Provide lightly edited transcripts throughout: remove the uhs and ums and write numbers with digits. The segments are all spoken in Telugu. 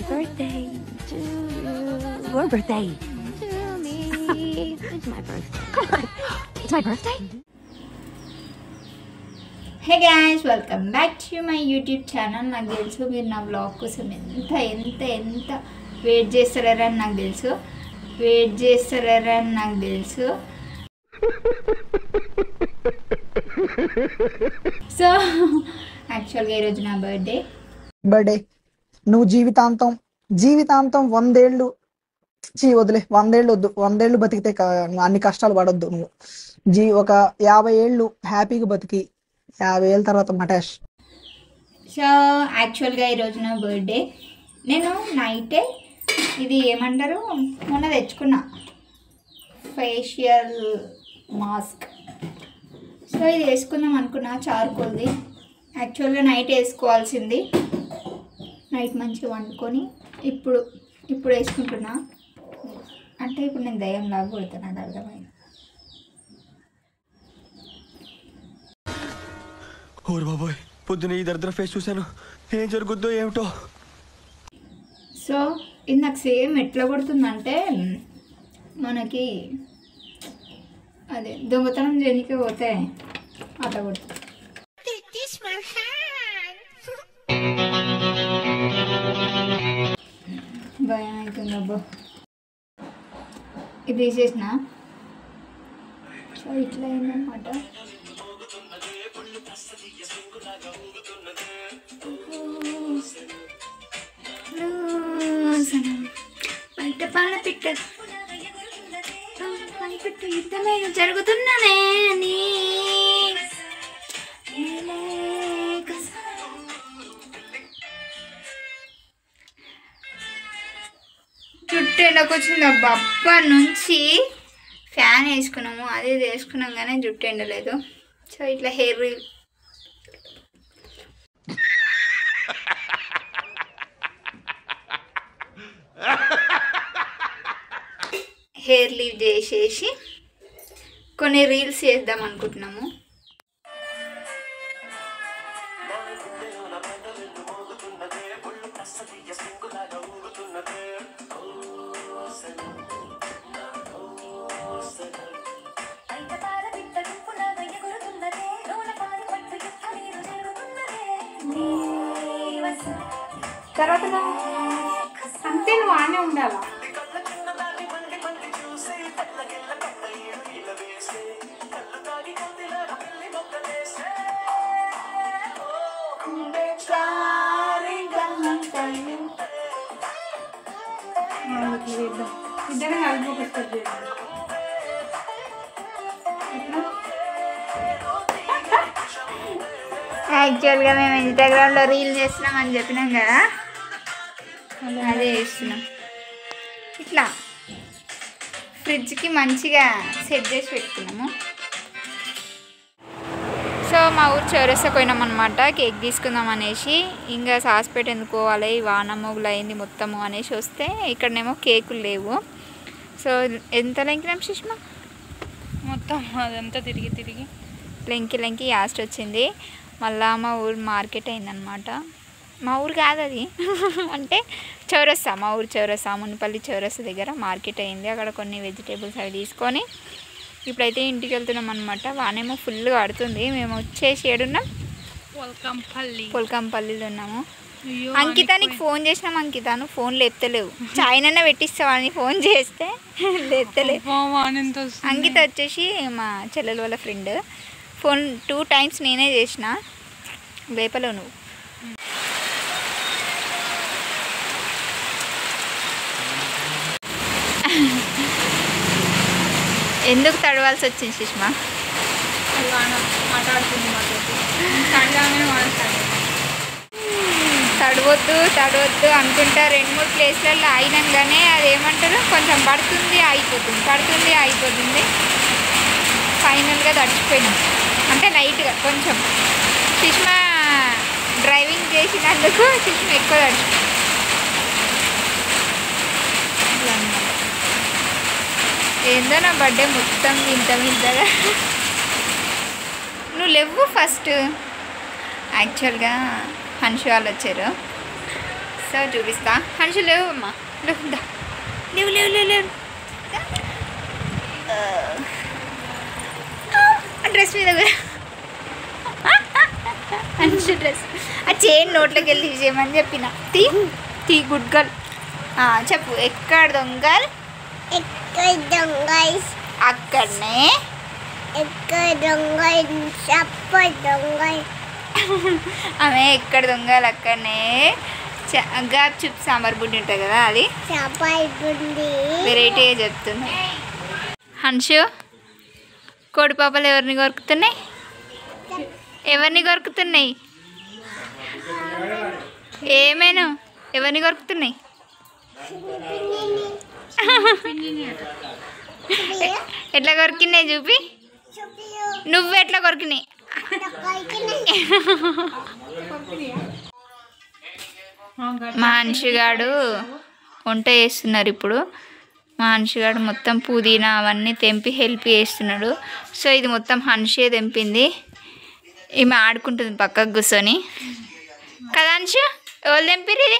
birthday to you. Your birthday. To me. It's my birthday. Come on. It's my birthday. Hey guys, welcome back to my YouTube channel. నాకు తెలుసు మీరు నా బ్లాగ్ కోసం ఎంత వెయిట్ చేస్తారని నాకు తెలుసు సో యాక్చువల్గా ఈరోజు నా బర్త్డే నువ్వు జీవితాంతం 100 ఏళ్ళు వదిలే 100 ఏళ్ళు వద్దు 100 ఏళ్ళు బతికితే అన్ని కష్టాలు పడొద్దు నువ్వు ఒక 50 ఏళ్ళు హ్యాపీగా బతికి 50 ఏళ్ళ తర్వాత మటాష్. సో యాక్చువల్గా ఈరోజు నా బర్త్డే. నేను నైటే ఇది ఏమంటారు మొన్న తెచ్చుకున్నా ఫేషియల్ మాస్క్. సో ఇది వేసుకుందాం అనుకున్నా, చార్కోల్ది. యాక్చువల్గా నైట్ వేసుకోవాల్సింది, నైట్ మంచిగా వండుకొని ఇప్పుడు వేసుకుంటున్నా. అంటే ఇప్పుడు నేను దయ్యం లాగా కొడుతున్నా, అది అర్థమైంది. ఓరు బాబోయ్, పొద్దున ఈ దరిద్ర ఫేస్ చూశాను, ఏం జరుగుద్దో ఏమిటో. సో ఇది నాకు సేమ్ ఎట్లా కొడుతుందంటే మనకి అదే దొంగతనం చేయడానికి పోతే అట్లా కొడుతుంది. భయం అవుతుంది అబ్బో. ఇది తీసేసిన. సో ఇట్లా అయిందన్నమాట. బయట పాల పిట్ట యుద్ధమే జరుగుతున్నానే అని జుట్టు ఎండకు వచ్చింది అబ్బా. అప్పటి నుంచి ఫ్యాన్ వేసుకున్నాము, అది వేసుకున్నాం కానీ జుట్టు ఎండలేదు. సో ఇట్లా హెయిర్ లీవ్ చేసేసి కొన్ని రీల్స్ చేద్దాం అనుకుంటున్నాము. తర్వాత అంతే, నువ్వు ఆనే ఉండాలా. ఇద్దరే కలిపి యాక్చువల్గా మేము ఇన్స్టాగ్రామ్లో రీల్ చేస్తున్నామని చెప్పినాం కదా, అదే చేస్తున్నాం. ఇట్లా ఫ్రిడ్జ్కి మంచిగా సెట్ చేసి పెట్టుకున్నాము. సో మా ఊరు చౌరస్తా పోయినాం అనమాట, కేక్ తీసుకుందాం అనేసి. ఇంకా సాస్పేట ఎందుకు పోవాలి, వాన మొగులు అయింది మొత్తము అనేసి వస్తే ఇక్కడనేమో కేకులు లేవు. సో ఎంత లెంకినాం సుష్మా, మొత్తం అదంతా తిరిగి లెంకి యాస్ట్ వచ్చింది. మళ్ళా మా ఊరు మార్కెట్ అయిందనమాట. మా ఊరు కాదు అది అంటే చౌరస్తా, మా ఊరు చౌరస్తా, మునిపల్లి చౌరస్తా దగ్గర మార్కెట్ అయింది. అక్కడ కొన్ని వెజిటేబుల్స్ అవి తీసుకొని ఇప్పుడైతే ఇంటికి వెళ్తున్నాం అనమాట. వానేమో ఫుల్గా పడుతుంది. మేము వచ్చేసి ఏడున్నాం, పొల్కంపల్లిలో ఉన్నాము. అంకిత నీకు ఫోన్ చేసినాం, అంకిత నువ్వు ఫోన్ లేపుతలేవు. చాయ్నన్నా పెట్టిస్తావని ఫోన్ చేస్తే లేపుతలేవు. అంకిత వచ్చేసి మా చెల్లెల వాళ్ళ ఫ్రెండ్. ఫోన్ 2 times నేనే చేసిన, లేపలేవు నువ్వు. ఎందుకు తడవాల్సి వచ్చింది సుష్మా? తడవద్దు అనుకుంటా 2-3 ప్లేస్లలో అయినాగానే అదేమంటారు కొంచెం పడుతుంది అయిపోతుంది. ఫైనల్గా తడిచిపోయినాం, అంటే లైట్గా కొంచెం. సుష్మా డ్రైవింగ్ చేసినందుకు సుష్మా ఎక్కువ తడిచిపోయింది. ఏందో నా బర్త్డే మొత్తం వింతగా. నువ్వు లేవు ఫస్ట్. యాక్చువల్గా హన్షు వాళ్ళు వచ్చారు. సో చేస్తావు చూపిస్తా. హన్షు లేవు అమ్మా, లేవు లేవు లేవు లేవు లేవు. డ్రెస్ మీద హన్షు డ్రెస్ ఆ చైన్ నోట్లోకి వెళ్ళి తీసేయమని చెప్పిన. తీ గుడ్ గర్ల్. చెప్పు. ఎక్కడ దొంగల్? అక్కడనే. ఆమె ఎక్కడ దొంగలు అక్కడనే. గాప్ చూపు సాంబార్ బుడ్డి ఉంటుంది కదా, అది వెరైటీగా చెప్తుంది. హన్షు, కోడి పాపలు ఎవరిని కొరుకుతున్నాయి? ఎవరిని కొరుకుతున్నాయి? ఏమేను ఎవరిని కొరుకుతున్నాయి? ఎట్లా కొరికినాయి చూపి. నువ్వు ఎట్లా కొరికినాయి? మా హన్షుగాడు వంట చేస్తున్నారు ఇప్పుడు. మా హన్షుగాడు మొత్తం పుదీనా అవన్నీ తెంపి హెల్ప్ చేస్తున్నాడు. సో ఇది మొత్తం హన్షే తెంపింది. ఈమె ఆడుకుంటుంది పక్కకు కూర్చొని కదా. హన్షు, ఎవరు తెంపిరు ఇది?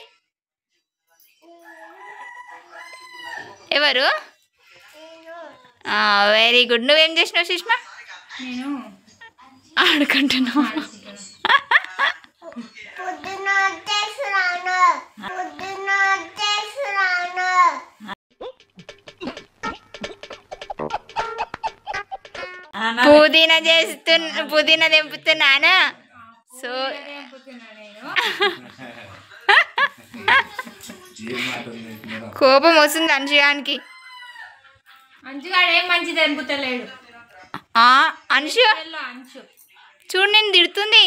ఎవరు? Very good. నువ్వేం చేసినావు సుష్మా? ఆడుకుంటున్నావు. పుదీనా తెంపుతున్నాను. సో కోపం వస్తుంది అంశుగానికి. అంచుగాడు ఏం మంచి తెంపుతలేడు. అంశు చూడు, నేను తిడుతుంది.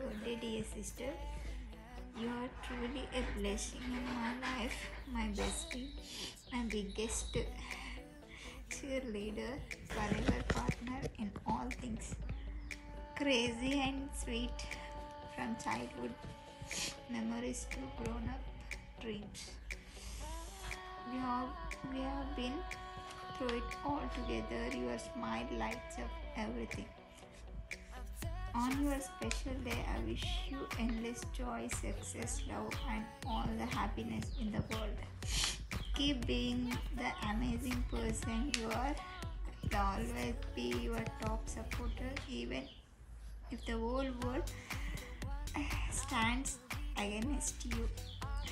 birthday, dear sister. You are truly a blessing in my life, my bestie, my biggest cheerleader, forever partner in all things. Crazy and sweet, from childhood memories to grown-up dreams. We have been through it all together. Your smile lights up everything. On your special day, I wish you endless joy, success, love, and all the happiness in the world. Keep being the amazing person you are. I'll always be your top supporter, even if the whole world stands against you.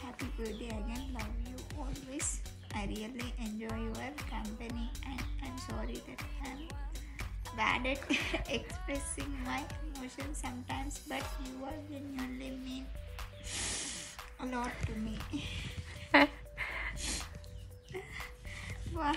Happy birthday again. Love you always. I really enjoy your company, and I'm sorry that I'm bad at expressing my emotions sometimes, but you are genuinely mean a lot to me. Wow.